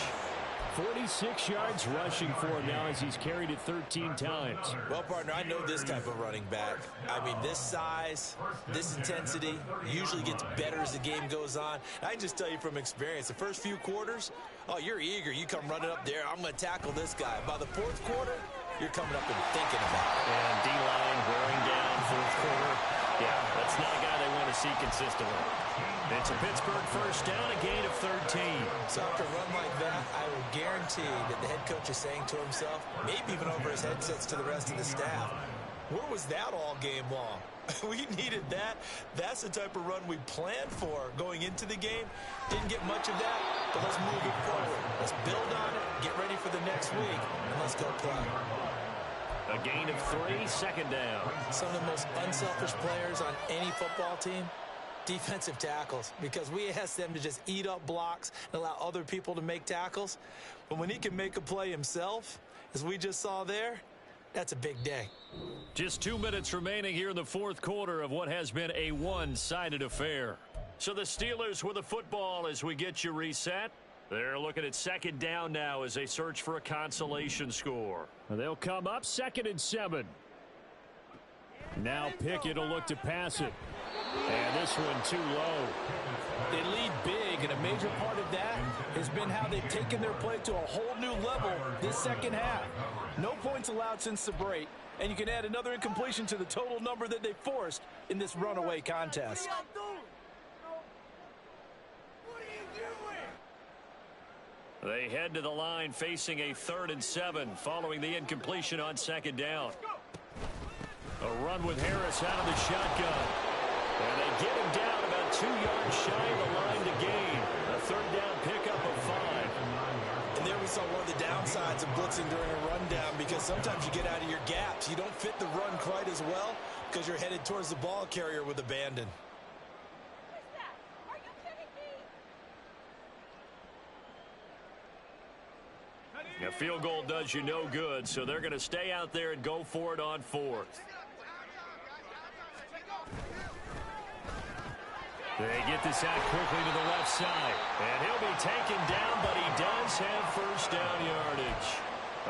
46 yards rushing for him now as he's carried it 13 times. Well, partner, I know this type of running back. I mean, this size, this intensity usually gets better as the game goes on. I can just tell you from experience, the first few quarters, oh, you're eager. You come running up there. I'm going to tackle this guy. By the 4th quarter, you're coming up and thinking about it. And D-line wearing down 4th quarter. Yeah, that's not a guy they want to see consistently. It's a Pittsburgh 1st down, a gain of 13. So after a run like that, I will guarantee that the head coach is saying to himself, maybe even over his headsets to the rest of the staff, where was that all game long? We needed that. That's the type of run we planned for going into the game. Didn't get much of that, but let's move it forward. Let's build on it, get ready for the next week, and let's go play. A gain of 3, 2nd down. Some of the most unselfish players on any football team, defensive tackles, because we ask them to just eat up blocks and allow other people to make tackles. But when he can make a play himself, as we just saw there, that's a big day. Just 2 minutes remaining here in the 4th quarter of what has been a one-sided affair. So the Steelers with the football as we get you reset. They're looking at 2nd down now as they search for a consolation score. They'll come up 2nd and 7. Now Pickett will look to pass it. And this one too low. They lead big, and a major part of that has been how they've taken their play to a whole new level this second half. No points allowed since the break, and you can add another incompletion to the total number that they forced in this runaway contest. They head to the line facing a 3rd and 7 following the incompletion on 2nd down. A run with Harris out of the shotgun. And they get him down about 2 yards shy of the line to gain. A 3rd down pickup of 5. And there we saw one of the downsides of blitzing during a rundown, because sometimes you get out of your gaps. You don't fit the run quite as well because you're headed towards the ball carrier with abandon. A field goal does you no good, so they're going to stay out there and go for it on 4th. They get this out quickly to the left side. And he'll be taken down, but he does have 1st down yardage.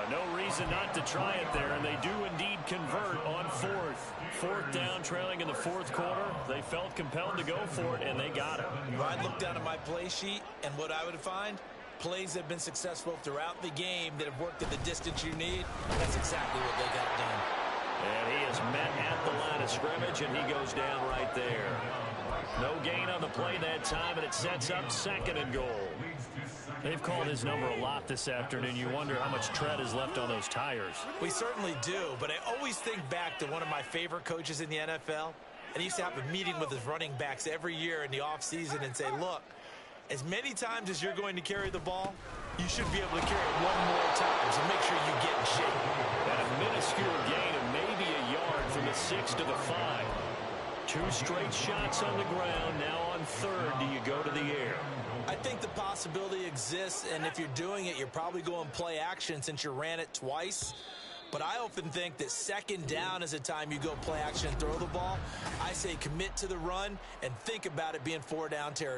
No reason not to try it there, and they do indeed convert on 4th. 4th down, trailing in the 4th quarter. They felt compelled to go for it, and they got it. I'd look down at my play sheet, and what I would find, plays that have been successful throughout the game that have worked at the distance you need. That's exactly what they got done. And he is met at the line of scrimmage, and he goes down right there. No gain on the play that time, and it sets up 2nd and goal. They've called his number a lot this afternoon. You wonder how much tread is left on those tires. We certainly do, but I always think back to one of my favorite coaches in the NFL, and he used to have a meeting with his running backs every year in the offseason and say, look, as many times as you're going to carry the ball, you should be able to carry it one more time, so make sure you get in shape. And a minuscule gain of maybe a yard from the 6 to the 5. 2 straight shots on the ground. Now on 3rd, do you go to the air? I think the possibility exists, and if you're doing it, you're probably going play action since you ran it twice. But I often think that 2nd down is a time you go play action and throw the ball. I say commit to the run and think about it being 4 down territory.